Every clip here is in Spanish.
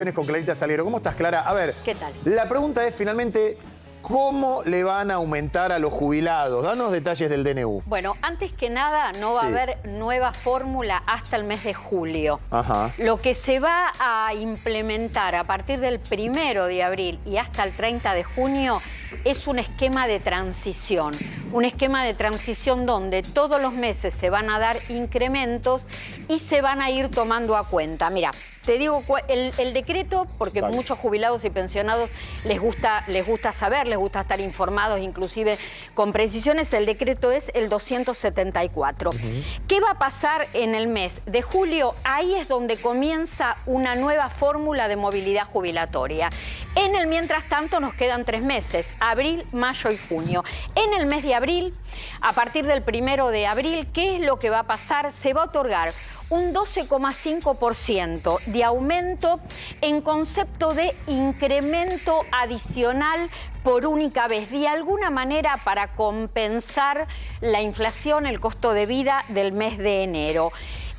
Con Clarita Salguero. ¿Cómo estás, Clara? A ver, ¿Qué tal? La pregunta es finalmente, ¿cómo le van a aumentar a los jubilados? Danos detalles del DNU. Bueno, antes que nada no va a haber nueva fórmula hasta el mes de julio. Ajá. Lo que se va a implementar a partir del 1 de abril y hasta el 30 de junio es un esquema de transición. Un esquema de transición donde todos los meses se van a dar incrementos y se van a ir tomando a cuenta. Mira, te digo el decreto, porque muchos jubilados y pensionados les gusta saber, les gusta estar informados, inclusive con precisiones. El decreto es el 274. ¿Qué va a pasar en el mes de julio? Ahí es donde comienza una nueva fórmula de movilidad jubilatoria. En el mientras tanto nos quedan 3 meses, abril, mayo y junio. En el mes de abril, a partir del 1 de abril, ¿qué es lo que va a pasar? Se va a otorgar un 12,5% de aumento en concepto de incremento adicional por única vez, de alguna manera para compensar la inflación, el costo de vida del mes de enero.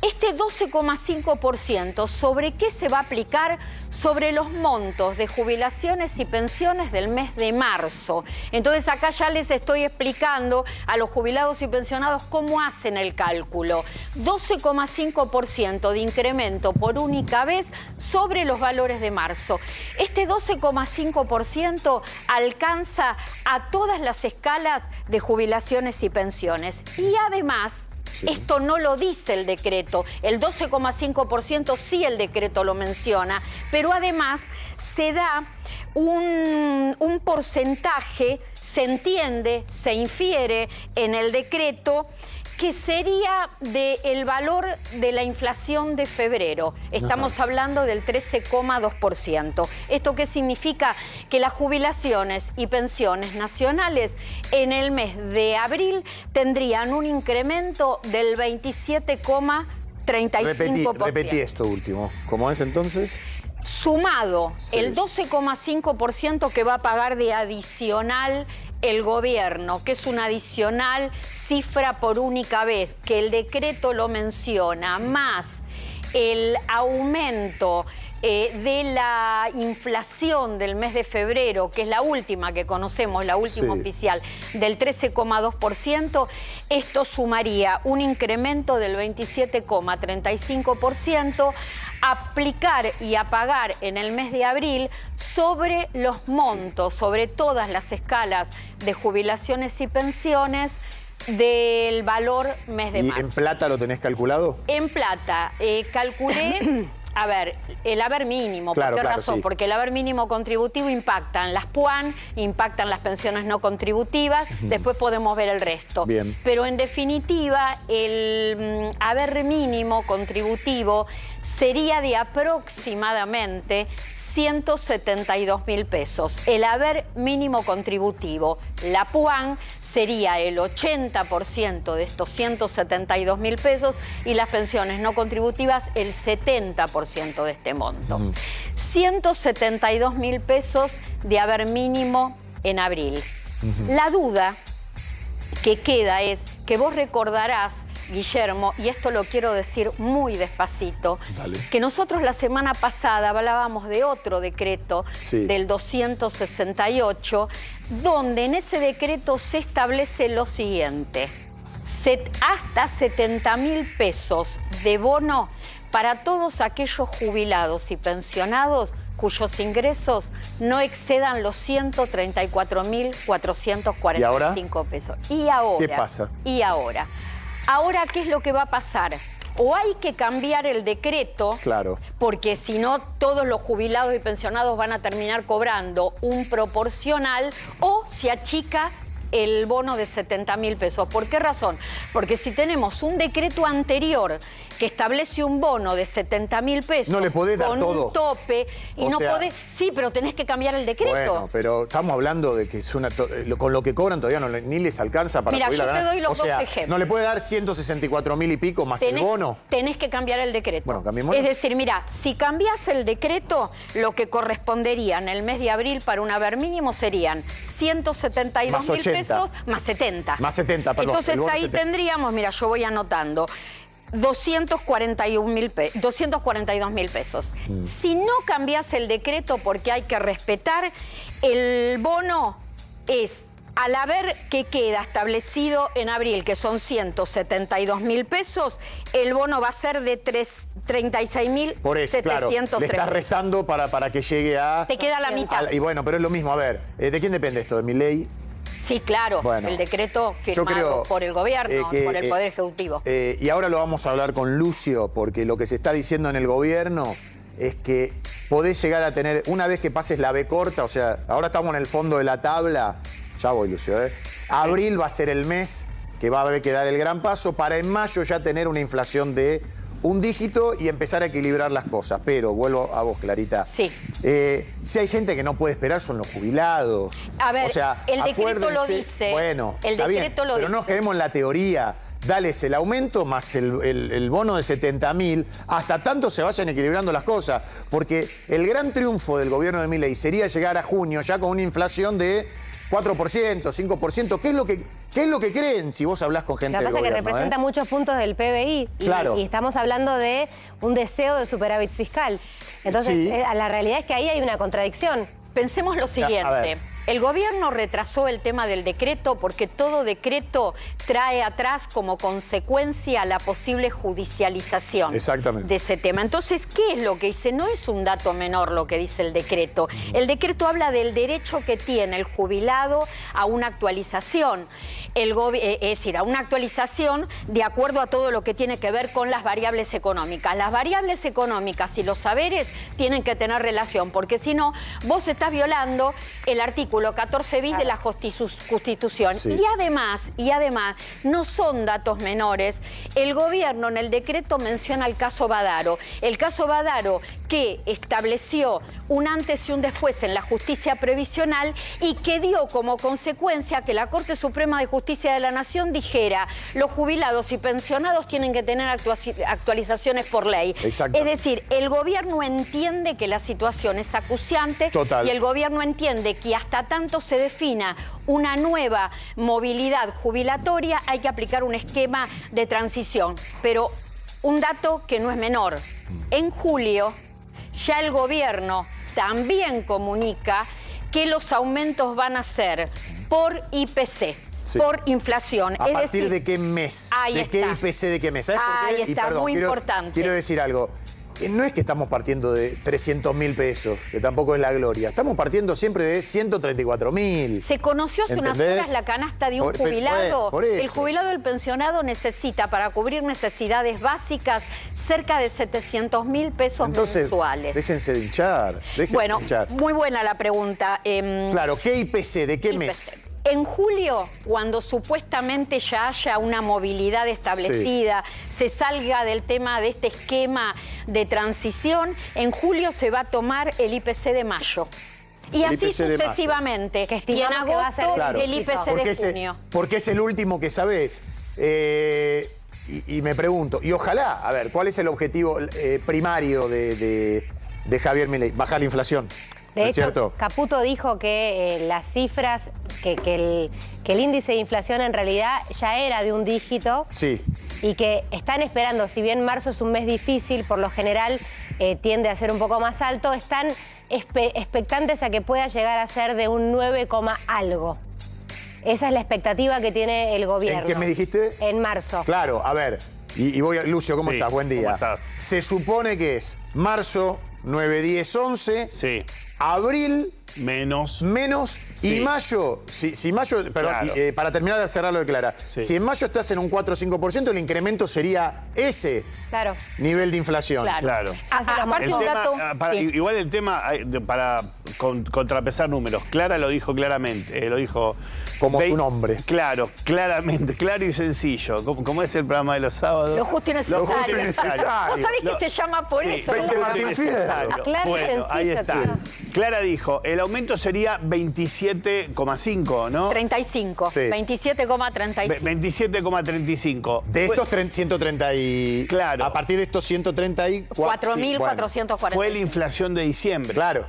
Este 12,5%, ¿sobre qué se va a aplicar? Sobre los montos de jubilaciones y pensiones del mes de marzo. Entonces acá ya les estoy explicando a los jubilados y pensionados cómo hacen el cálculo. 12,5% de incremento por única vez sobre los valores de marzo. Este 12,5% alcanza a todas las escalas de jubilaciones y pensiones. Y además, esto no lo dice el decreto, el 12,5% sí el decreto lo menciona, pero además se da un porcentaje, se entiende, se infiere en el decreto, que sería del valor de la inflación de febrero. Estamos hablando del 13,2%. ¿Esto qué significa? Que las jubilaciones y pensiones nacionales en el mes de abril tendrían un incremento del 27,35%. Repetí esto último. ¿Cómo es entonces? Sumado el 12,5% que va a pagar de adicional el gobierno, que es una adicional cifra por única vez, que el decreto lo menciona, más el aumento de la inflación del mes de febrero, que es la última que conocemos, la última oficial, del 13,2%, esto sumaría un incremento del 27,35%, aplicar y a pagar en el mes de abril sobre los montos, sobre todas las escalas de jubilaciones y pensiones del valor mes de marzo. ¿Y en plata lo tenés calculado? En plata, calculé, a ver, el haber mínimo. ¿Por qué razón? Porque el haber mínimo contributivo impacta en las PUAN, impactan las pensiones no contributivas, después podemos ver el resto. Bien. Pero en definitiva, el haber mínimo contributivo sería de aproximadamente 172.000 pesos. El haber mínimo contributivo, la PUAN, sería el 80% de estos 172.000 pesos y las pensiones no contributivas el 70% de este monto. 172.000 pesos de haber mínimo en abril. La duda que queda es que vos recordarás, Guillermo, y esto lo quiero decir muy despacito, que nosotros la semana pasada hablábamos de otro decreto, del 268, donde en ese decreto se establece lo siguiente: hasta 70.000 pesos de bono para todos aquellos jubilados y pensionados cuyos ingresos no excedan los 134.445 pesos. ¿Y ahora? ¿Qué pasa? Ahora, ¿qué es lo que va a pasar? O hay que cambiar el decreto, porque si no todos los jubilados y pensionados van a terminar cobrando un proporcional, o se achica el bono de 70.000 pesos. ¿Por qué razón? Porque si tenemos un decreto anterior que establece un bono de 70.000 pesos, no le podés dar con todo un tope, y no podés... Sí, pero tenés que cambiar el decreto. Bueno, pero estamos hablando de que es con lo que cobran todavía ni les alcanza para poder ganar. Mira, yo te doy los dos ejemplos. ¿No le puede dar 164.000 y pico más el bono? Tenés que cambiar el decreto. Bueno, cambiémoslo. Es decir, mira, si cambias el decreto, lo que correspondería en el mes de abril para un haber mínimo serían 172.000 pesos más 70. Más 70, perdón. Entonces ahí tendríamos, mira, yo voy anotando, 242.000 pesos. Si no cambias el decreto, porque hay que respetar, el bono es, al haber que queda establecido en abril, que son 172.000 pesos, el bono va a ser de 36.703. Por eso, claro, le estás restando para que llegue a... Te queda la mitad. Y bueno, pero es lo mismo, a ver, ¿de quién depende esto? ¿De Milei? Sí, claro, bueno, el decreto firmado por el gobierno, por el Poder Ejecutivo. Y ahora lo vamos a hablar con Lucio, porque lo que se está diciendo en el gobierno es que podés llegar a tener, una vez que pases la B corta, o sea, ahora estamos en el fondo de la tabla, ya voy, Lucio, abril va a ser el mes que va a haber que dar el gran paso para en mayo ya tener una inflación de un dígito y empezar a equilibrar las cosas. Pero, vuelvo a vos, Clarita. Sí. Si hay gente que no puede esperar, son los jubilados. A ver, o sea, el decreto lo dice. Bueno, el decreto lo dice. Pero no nos quedemos en la teoría. Dales el aumento más el bono de 70.000, hasta tanto se vayan equilibrando las cosas. Porque el gran triunfo del gobierno de Milei sería llegar a junio ya con una inflación de 4%, 5%. ¿Qué es lo que creen si vos hablás con gente del gobierno? Lo que pasa es que representa muchos puntos del PBI claro. y estamos hablando de un deseo de superávit fiscal. Entonces, sí. La realidad es que ahí hay una contradicción. Pensemos lo siguiente. El gobierno retrasó el tema del decreto porque todo decreto trae atrás como consecuencia la posible judicialización de ese tema. Entonces, ¿qué es lo que dice? No es un dato menor lo que dice el decreto. El decreto habla del derecho que tiene el jubilado a una actualización. Es decir, a una actualización de acuerdo a todo lo que tiene que ver con las variables económicas. Las variables económicas y los saberes tienen que tener relación, porque si no, vos estás violando el artículo 14 bis de la Constitución. Sí. Y además, no son datos menores. El gobierno en el decreto menciona el caso Badaro. El caso Badaro que estableció un antes y un después en la justicia previsional y que dio como consecuencia que la Corte Suprema de Justicia de la Nación dijera: los jubilados y pensionados tienen que tener actualizaciones por ley. Es decir, el gobierno entiende que la situación es acuciante. Total. Y el gobierno entiende que hasta tanto se defina una nueva movilidad jubilatoria hay que aplicar un esquema de transición. Pero un dato que no es menor: en julio ya el gobierno también comunica que los aumentos van a ser por IPC, por inflación. ¿A partir de qué mes? ¿De qué IPC de qué mes? ¿Sabes por qué? Ahí está, muy importante. Quiero decir algo. No es que estamos partiendo de 300.000 pesos, que tampoco es la gloria. Estamos partiendo siempre de 134.000. Se conoció hace unas horas la canasta de un jubilado. El jubilado, el pensionado necesita para cubrir necesidades básicas cerca de 700.000 pesos mensuales. Déjense de hinchar. Muy buena la pregunta. Claro, ¿qué IPC? ¿De qué mes? En julio, cuando supuestamente ya haya una movilidad establecida, se salga del tema de este esquema de transición, en julio se va a tomar el IPC de mayo. Y así sucesivamente. Y en agosto el IPC de junio. Porque es el último que sabés. Y me pregunto, y ojalá, a ver, ¿cuál es el objetivo primario de Javier Milei? Bajar la inflación. De hecho, Caputo dijo que las cifras, que el índice de inflación en realidad ya era de un dígito. Sí. Y que están esperando, si bien marzo es un mes difícil, por lo general tiende a ser un poco más alto, están expectantes a que pueda llegar a ser de un 9, algo. Esa es la expectativa que tiene el gobierno. ¿En qué me dijiste? En marzo. Claro, a ver, y voy a... Lucio, ¿cómo estás? Buen día. ¿Cómo estás? Se supone que es marzo, 9, 10, 11... Sí. Abril... Menos. Sí. Y mayo, si mayo, perdón, claro. Para terminar de cerrar lo de Clara, si en mayo estás en un 4 o 5%, el incremento sería ese nivel de inflación. Claro. Igual el tema, para contrapesar números, Clara lo dijo claramente, lo dijo... Como tu nombre. Claro, claramente, claro y sencillo, como es el programa de los sábados. Lo justo y necesario. Lo justo y necesario. ¿Vos sabés que se llama por eso? Martín Fierro. Bueno, ahí está. Clara dijo, el aumento sería 27,5, ¿no? 35. Sí. 27,35. 27,35. De estos 130 y... Claro. A partir de estos 134.440. Fue la inflación de diciembre. Claro.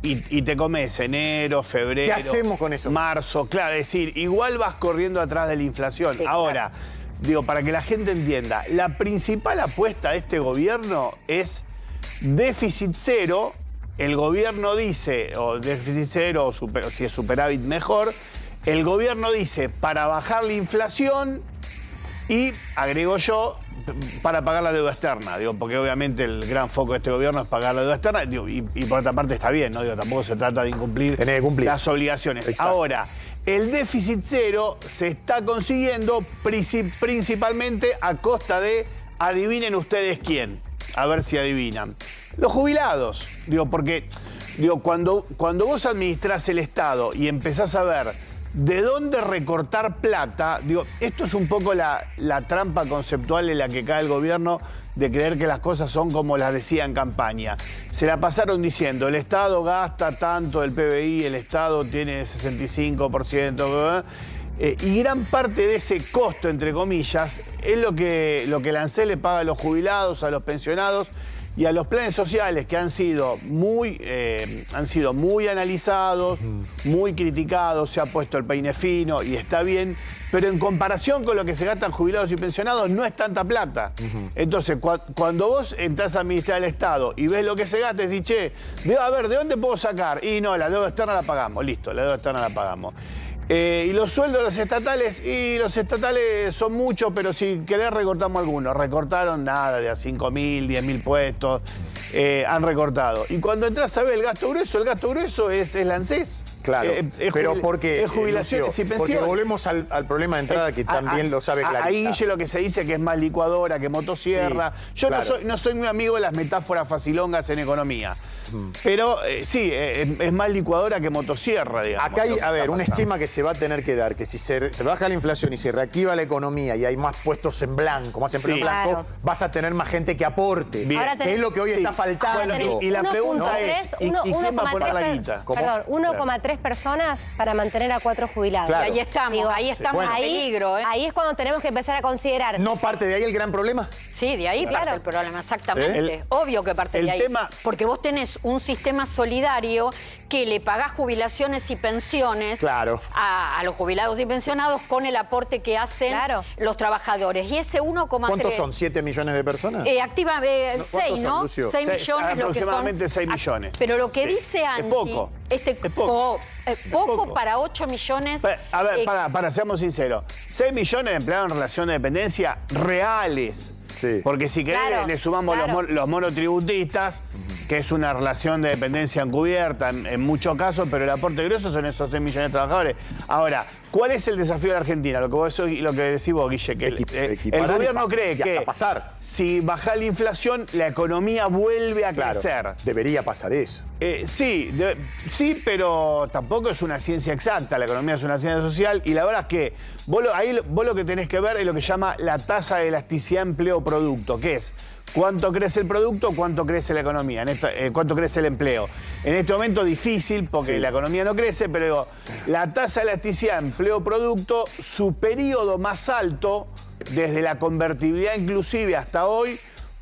Y te comes enero, febrero... ¿Qué hacemos con eso? Marzo, claro, es decir, igual vas corriendo atrás de la inflación. Sí, ahora... digo, para que la gente entienda, la principal apuesta de este gobierno es déficit cero. El gobierno dice, o déficit cero, o si es superávit mejor, el gobierno dice para bajar la inflación y, agrego yo, para pagar la deuda externa, digo, porque obviamente el gran foco de este gobierno es pagar la deuda externa, digo, y por otra parte está bien, ¿no? Digo, tampoco se trata de incumplir las obligaciones. Exacto. Ahora, el déficit cero se está consiguiendo principalmente a costa de, adivinen ustedes quién, a ver si adivinan, los jubilados, digo, porque digo, cuando vos administrás el Estado y empezás a ver ¿de dónde recortar plata? Digo, esto es un poco la trampa conceptual en la que cae el gobierno de creer que las cosas son como las decía en campaña. Se la pasaron diciendo, el Estado gasta tanto del PBI, el Estado tiene 65%, y gran parte de ese costo, entre comillas, es lo que el ANSES le paga a los jubilados, a los pensionados y a los planes sociales que han sido muy analizados, muy criticados, se ha puesto el peine fino y está bien, pero en comparación con lo que se gastan jubilados y pensionados no es tanta plata. Entonces, cuando vos entras a administrar el Estado y ves lo que se gasta, decís, che, a ver, ¿de dónde puedo sacar? Y no, la deuda externa la pagamos, listo, la deuda externa la pagamos. Y los sueldos de los estatales son muchos, pero si querés recortamos algunos. Recortaron nada, de a 5.000, 10.000 puestos, han recortado. Y cuando entras a ver el gasto grueso es el ANSES. Claro, pero porque es jubilaciones Lucio, y pensiones. porque volvemos al problema de entrada que también lo sabe Clarita. Ahí Guille lo que se dice que es más licuadora, que motosierra. Sí, yo claro. no soy muy amigo de las metáforas facilongas en economía. Pero sí, es más licuadora que motosierra, digamos. Acá hay, a ver, un esquema que se va a tener que dar, que si se baja la inflación y se reactiva la economía y hay más puestos en blanco, más empleo en blanco, claro, vas a tener más gente que aporte. Bien. Que es lo que hoy está faltando. Bueno, y la pregunta es, ¿y quién va a poner la guita? Perdón, 1,3 personas para mantener a 4 jubilados. Claro. Y ahí estamos, Digo, ahí estamos bueno. en peligro, ¿eh? Ahí es cuando tenemos que empezar a considerar. ¿No parte de ahí el gran problema? Sí, de ahí parte el problema, exactamente. Obvio que parte de ahí. Porque vos tenés un sistema solidario que le pagás jubilaciones y pensiones a los jubilados y pensionados con el aporte que hacen los trabajadores. Y ese 1,3... ¿Cuántos son? ¿7 millones de personas? Activa 6, ¿no? 6 millones lo que son. Aproximadamente 6 millones. Pero lo que dice Angie... Es poco. Es poco para 8 millones... A ver, para, seamos sinceros. 6 millones de empleados en relación de dependencia reales. Sí. Porque si querés le sumamos los monotributistas, que es una relación de dependencia encubierta en muchos casos, pero el aporte grueso son esos 6 millones de trabajadores. Ahora, ¿cuál es el desafío de la Argentina? Lo que decís vos, Guille, que el gobierno cree que si baja la inflación, la economía vuelve a crecer. Debería pasar eso. Sí, pero tampoco es una ciencia exacta. La economía es una ciencia social y la verdad es que vos lo que tenés que ver es lo que llama la tasa de elasticidad empleo-producto, que es cuánto crece el producto, cuánto crece la economía, cuánto crece el empleo. En este momento difícil porque la economía no crece, pero digo, la tasa de elasticidad empleo-producto, su periodo más alto desde la convertibilidad inclusive hasta hoy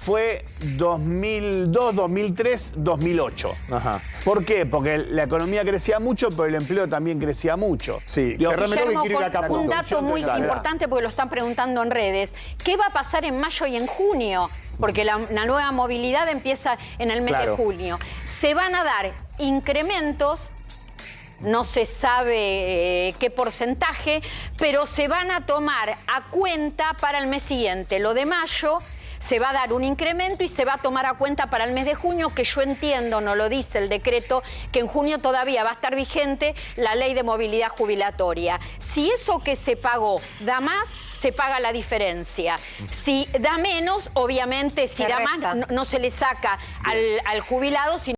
fue 2002, 2003, 2008. Ajá. ¿Por qué? Porque la economía crecía mucho, pero el empleo también crecía mucho. Sí, Guillermo, con un dato muy importante, porque lo están preguntando en redes. ¿Qué va a pasar en mayo y en junio? Porque la nueva movilidad empieza en el mes de junio. Se van a dar incrementos, no se sabe qué porcentaje, pero se van a tomar a cuenta para el mes siguiente. Lo de mayo se va a dar un incremento y se va a tomar a cuenta para el mes de junio, que yo entiendo, no lo dice el decreto, que en junio todavía va a estar vigente la ley de movilidad jubilatoria. Si eso que se pagó da más, se paga la diferencia. Si da menos, obviamente, si da más, no se le saca al jubilado, sino